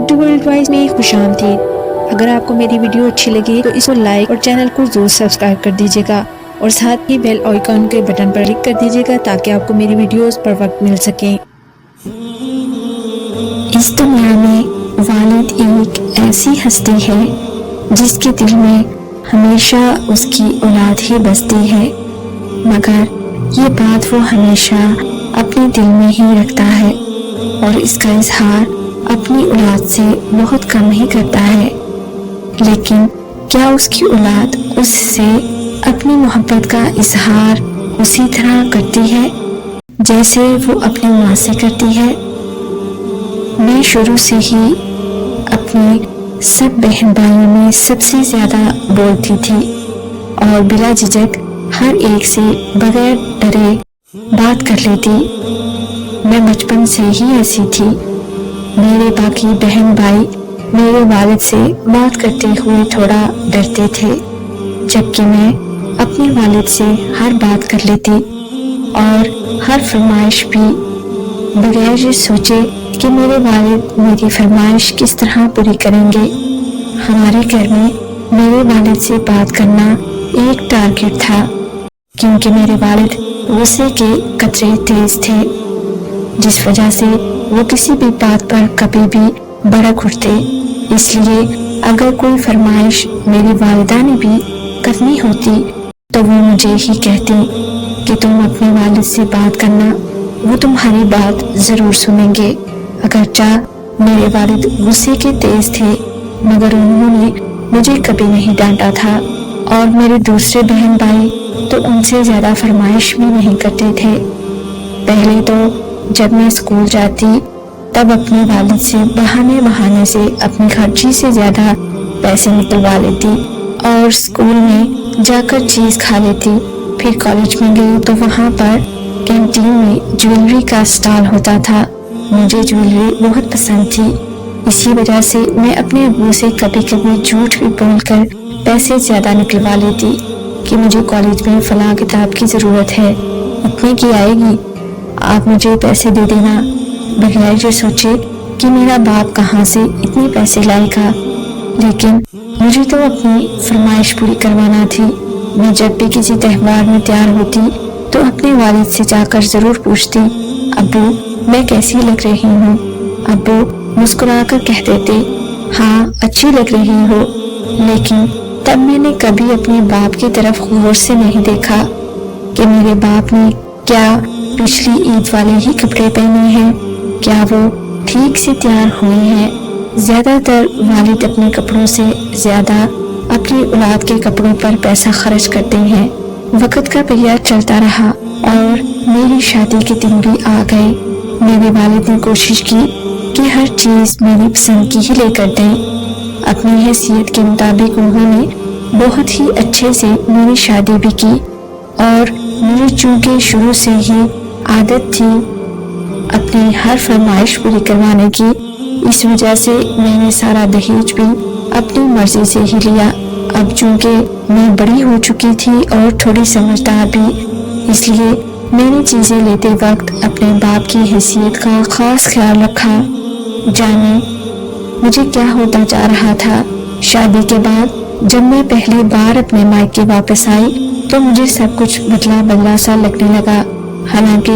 Urdu world wise میں خوش آمدید۔ اگر آپ کو میری ویڈیو اچھی لگے تو اس کو لائک اور چینل کو ضرور سبسکرائب کر دیجیے گا اور ساتھ ہی بیل آئیکن کے بٹن پر کلک کر دیجیے گا تاکہ آپ کو میری ویڈیوز پر وقت مل سکیں۔ اس دنیا میں والد ایک ایسی ہستی ہے جس کے دل میں ہمیشہ اس کی اولاد ہی بستی ہے، مگر یہ بات وہ ہمیشہ اپنے دل میں ہی رکھتا ہے اور اس کا اظہار اپنی اولاد سے بہت کم ہی کرتا ہے۔ لیکن کیا اس کی اولاد اس سے اپنی محبت کا اظہار اسی طرح کرتی ہے جیسے وہ اپنی ماں سے کرتی ہے؟ میں شروع سے ہی اپنی سب بہن بھائیوں میں سب سے زیادہ بولتی تھی اور بلا جھجک ہر ایک سے بغیر ڈرے بات کر لیتی۔ میں بچپن سے ہی ایسی تھی۔ میرے باقی بہن بھائی میرے والد سے بات کرتے ہوئے تھوڑا ڈرتے تھے، جبکہ میں اپنے والد سے ہر بات کر لیتی اور ہر فرمائش بھی بغیر یہ سوچے کہ میرے والد میری فرمائش کس طرح پوری کریں گے۔ ہمارے گھر میں میرے والد سے بات کرنا ایک ٹارگٹ تھا، کیونکہ میرے والد غصے کے قطرے تیز تھے، جس وجہ سے وہ کسی بھی بات پر کبھی بھی بھڑک اٹھتے۔ اس لیے اگر کوئی فرمائش میری والدہ نے بھی کرنی ہوتی تو وہ مجھے ہی کہتی کہ تم اپنے والد سے بات کرنا، وہ تمہاری بات ضرور سنیں گے۔ اگرچہ میرے والد غصے کے تیز تھے مگر انہوں نے مجھے کبھی نہیں ڈانٹا تھا، اور میرے دوسرے بہن بھائی تو ان سے زیادہ فرمائش بھی نہیں کرتے تھے۔ پہلے تو جب میں اسکول جاتی تب اپنے والد سے بہانے سے اپنی خرچی سے زیادہ پیسے نکلوا لیتی اور اسکول میں جا کر چیز کھا لیتی۔ پھر کالج میں گئی تو وہاں پر کینٹین میں جویلری کا اسٹال ہوتا تھا۔ مجھے جویلری بہت پسند تھی، اسی وجہ سے میں اپنے ابو سے کبھی کبھی جھوٹ بھی بول کر پیسے زیادہ نکلوا لیتی کہ مجھے کالج میں فلاں کتاب کی ضرورت ہے، اتنے کی آئے گی، آپ مجھے پیسے دے دینا، بغیر یہ سوچے کہ میرا باپ کہاں سے اتنے پیسے لائے گا۔ لیکن مجھے تو اپنی فرمائش پوری کروانا تھی۔ میں جب بھی کسی تہوار میں تیار ہوتی تو اپنے والد سے جا کر ضرور پوچھتی، ابو میں کیسی لگ رہی ہوں؟ ابو مسکرا کر کہہ دیتے، ہاں اچھی لگ رہی ہو۔ لیکن تب میں نے کبھی اپنے باپ کی طرف غور سے نہیں دیکھا کہ میرے باپ نے کیا پچھلی عید والے ہی کپڑے پہنے ہیں، کیا وہ ٹھیک سے تیار ہوئے ہیں۔ زیادہ تر والد اپنے کپڑوں سے زیادہ اپنی اولاد کے کپڑوں پر پیسہ خرچ کرتے ہیں۔ وقت کا پہیہ چلتا رہا اور میری شادی کے دن بھی آ گئے۔ میرے والد نے کوشش کی کہ ہر چیز میری پسند کی ہی لے کر دیں۔ اپنی حیثیت کے مطابق انہوں نے بہت ہی اچھے سے میری شادی بھی کی، اور مجھے چونکہ شروع سے ہی عادت تھی اپنی ہر فرمائش پوری کروانے کی، اس وجہ سے میں نے سارا دہیج بھی اپنی مرضی سے ہی لیا۔ اب چونکہ میں بڑی ہو چکی تھی اور تھوڑی سمجھدار بھی، اس لیے میں نے چیزیں لیتے وقت اپنے باپ کی حیثیت کا خاص خیال رکھا۔ جانے مجھے کیا ہوتا جا رہا تھا۔ شادی کے بعد جب میں پہلی بار اپنے مائکے واپس آئی تو مجھے سب کچھ بدلا بدلا سا لگنے لگا، حالانکہ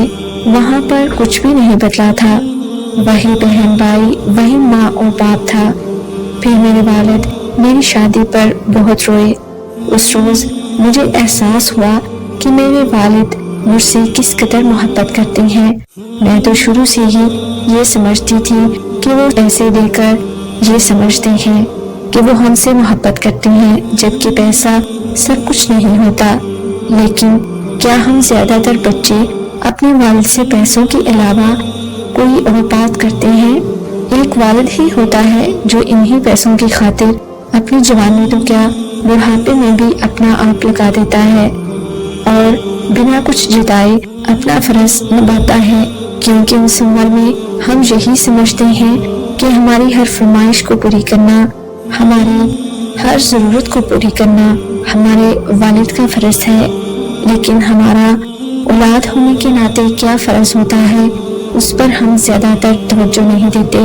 وہاں پر کچھ بھی نہیں بدلا تھا، وہی بہن بھائی، وہی ماں اور باپ تھا۔ پھر میرے والد میری شادی پر بہت روئے۔ اس روز مجھے احساس ہوا کہ میرے والد مجھ سے کس قدر محبت کرتے ہیں۔ میں تو شروع سے ہی یہ سمجھتی تھی کہ وہ پیسے دے کر یہ سمجھتے ہیں کہ وہ ہم سے محبت کرتے ہیں، جبکہ پیسہ سب کچھ نہیں ہوتا۔ لیکن کیا ہم زیادہ تر بچے اپنے والد سے پیسوں کے علاوہ کوئی اور بات کرتے ہیں؟ ایک والد ہی ہوتا ہے جو انہی پیسوں کی خاطر اپنی جوانی تو کیا بڑھاپے میں بھی اپنا آپ لگا دیتا ہے اور بنا کچھ جتائے اپنا فرض نبھاتا ہے، کیونکہ اس عمر میں ہم یہی سمجھتے ہیں کہ ہماری ہر فرمائش کو پوری کرنا، ہماری ہر ضرورت کو پوری کرنا ہمارے والد کا فرض ہے۔ لیکن ہمارا اولاد ہونے کے ناطے کیا فرض ہوتا ہے اس پر ہم زیادہ تر توجہ نہیں دیتے۔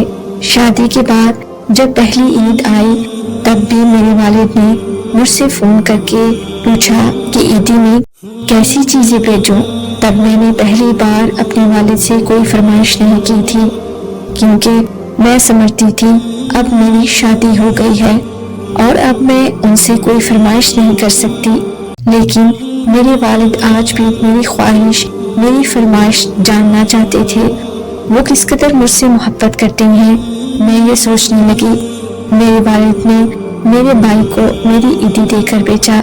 شادی کے بعد جب پہلی عید آئی تب بھی میرے والد نے مجھ سے فون کر کے پوچھا کہ عیدی میں کیسی چیزیں بھیجوں۔ تب میں نے پہلی بار اپنے والد سے کوئی فرمائش نہیں کی تھی، کیونکہ میں سمجھتی تھی اب میری شادی ہو گئی ہے اور اب میں ان سے کوئی فرمائش نہیں کر سکتی۔ لیکن میرے والد آج بھی میری خواہش، میری فرمائش جاننا چاہتے تھے۔ وہ کس قدر مجھ سے محبت کرتے ہیں۔ میں یہ سوچنے لگی، میرے والد نے میرے بھائی کو میری عیدی دے کر بیچا۔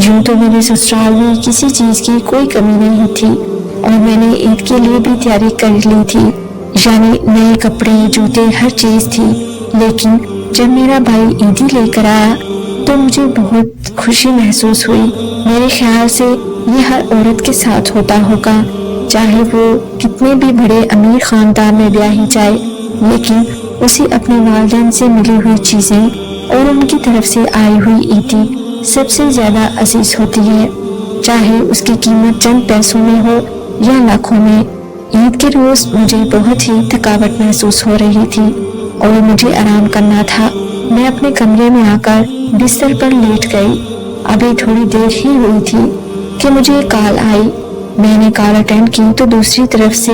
یوں تو میرے سسرال میں کسی چیز کی کوئی کمی نہیں تھی اور میں نے عید کے لیے بھی تیاری کر لی تھی، یعنی نئے کپڑے، جوتے، ہر چیز تھی۔ لیکن جب میرا بھائی عیدی لے کر آیا تو مجھے بہت خوشی محسوس ہوئی۔ میرے خیال سے یہ ہر عورت کے ساتھ ہوتا ہوگا، چاہے وہ کتنے بھی بڑے امیر خاندان میں بیاہی جائے، لیکن اسے اپنے والدین سے ملی ہوئی چیزیں اور ان کی طرف سے آئی ہوئی عیدی سب سے زیادہ عزیز ہوتی ہے، چاہے اس کی قیمت چند پیسوں میں ہو یا لاکھوں میں۔ عید کے روز مجھے بہت ہی تھکاوٹ محسوس ہو رہی تھی اور مجھے آرام کرنا تھا۔ میں اپنے کمرے میں آ کر بستر پر لیٹ گئی۔ ابھی تھوڑی دیر ہی ہوئی تھی کہ مجھے کال آئی۔ میں نے کال اٹینڈ کی تو دوسری طرف سے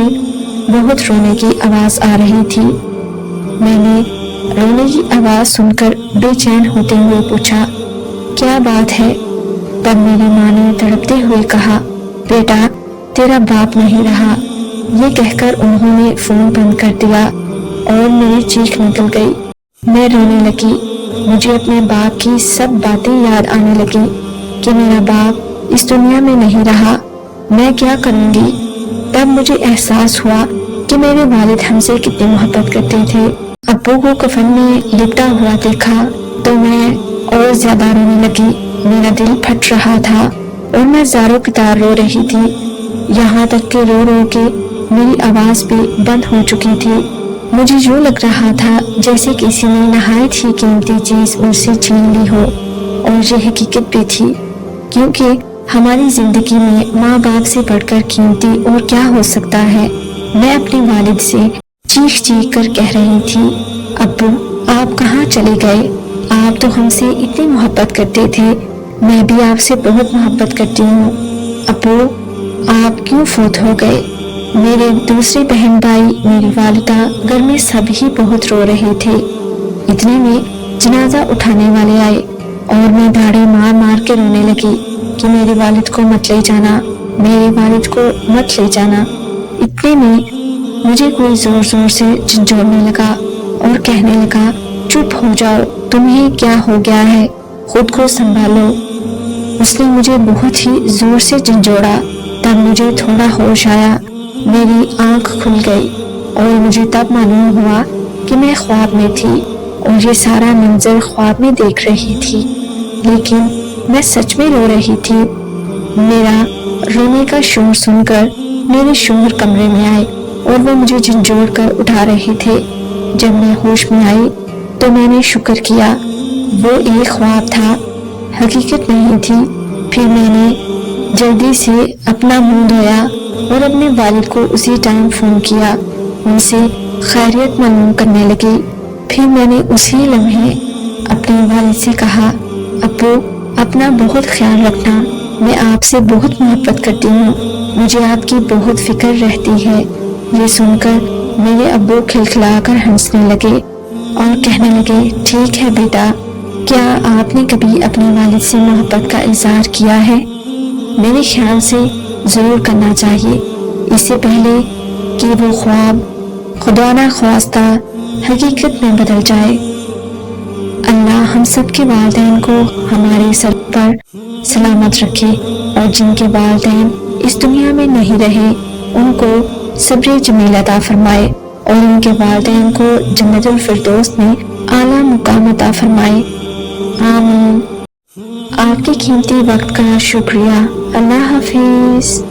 بہت رونے کی آواز آ رہی تھی۔ میں نے رونے کی آواز سن کر بے چین ہوتے ہوئے پوچھا، کیا بات ہے؟ تب میری ماں نے تڑپتے ہوئے کہا، بیٹا تیرا باپ نہیں رہا۔ یہ کہہ کر انہوں نے فون بند کر دیا اور میری چیخ نکل گئی۔ میں رونے لگی۔ مجھے اپنے باپ کی سب باتیں یاد آنے لگی کہ میرا باپ اس دنیا میں نہیں رہا، میں کیا کروں گی؟ تب مجھے احساس ہوا کہ میرے والد ہم سے کتنی محبت کرتے تھے۔ ابو کو کفن میں لپٹا ہوا دیکھا تو میں اور زیادہ رونے لگی۔ میرا دل پھٹ رہا تھا اور میں زاروں کی طرح رو رہی تھی، یہاں تک کہ رو رو کے میری آواز بھی بند ہو چکی تھی۔ مجھے یوں لگ رہا تھا جیسے کسی نے نہایت ہی قیمتی چیز مجھ سے چھین لی ہو، اور یہ حقیقت بھی تھی، کیونکہ ہماری زندگی میں ماں باپ سے بڑھ کر قیمتی اور کیا ہو سکتا ہے۔ میں اپنے والد سے چیخ چیخ کر کہہ رہی تھی، ابو آپ کہاں چلے گئے؟ آپ تو ہم سے اتنی محبت کرتے تھے، میں بھی آپ سے بہت محبت کرتی ہوں۔ ابو آپ کیوں فوت ہو گئے؟ میرے دوسرے بہن بھائی، میری والدہ، گھر میں سب ہی بہت رو رہے تھے۔ اتنے میں جنازہ اٹھانے والے آئے اور میں دھاڑے مار مار کے رونے لگی کہ میرے والد کو مت لے جانا، میرے والد کو مت لے جانا۔ اتنے میں مجھے کوئی زور زور سے جھنجھوڑنے لگا اور کہنے لگا، چپ ہو جاؤ، تمہیں کیا ہو گیا ہے، خود کو سنبھالو۔ اس نے مجھے بہت ہی زور سے جھنجھوڑا۔ تب مجھے تھوڑا ہوش آیا، میری آنکھ کھل گئی اور مجھے تب معلوم ہوا کہ میں خواب میں تھی اور یہ سارا منظر خواب میں دیکھ رہی تھی، لیکن میں سچ میں رو رہی تھی۔ میرا رونے کا شور سن کر میرے شوہر کمرے میں آئے اور وہ مجھے جھنجھوڑ کر اٹھا رہے تھے۔ جب میں ہوش میں آئی تو میں نے شکر کیا وہ ایک خواب تھا، حقیقت نہیں تھی۔ پھر میں نے جلدی سے اپنا منہ دھویا اور اپنے والد کو اسی ٹائم فون کیا، ان سے خیریت معلوم کرنے لگی۔ پھر میں نے اسی لمحے اپنے والد سے کہا، ابو اپنا بہت خیال رکھنا، میں آپ سے بہت محبت کرتی ہوں، مجھے آپ کی بہت فکر رہتی ہے۔ یہ سن کر میرے ابو کھلکھلا کر ہنسنے لگے اور کہنے لگے، ٹھیک ہے بیٹا، کیا آپ نے کبھی اپنے والد سے محبت کا اظہار کیا ہے؟ میرے خیال سے ضرور کرنا چاہیے، اس سے پہلے کہ وہ خواب خدا نہ خواستہ حقیقت میں بدل جائے۔ اللہ ہم سب کے والدین کو ہمارے سر پر سلامت رکھے، اور جن کے والدین اس دنیا میں نہیں رہے ان کو صبر جمیل عطا فرمائے، اور ان کے والدین کو جنت الفردوس میں اعلیٰ مقام عطا فرمائے، آمین۔ آپ کے قیمتی وقت کا شکریہ۔ اللہ حافظ۔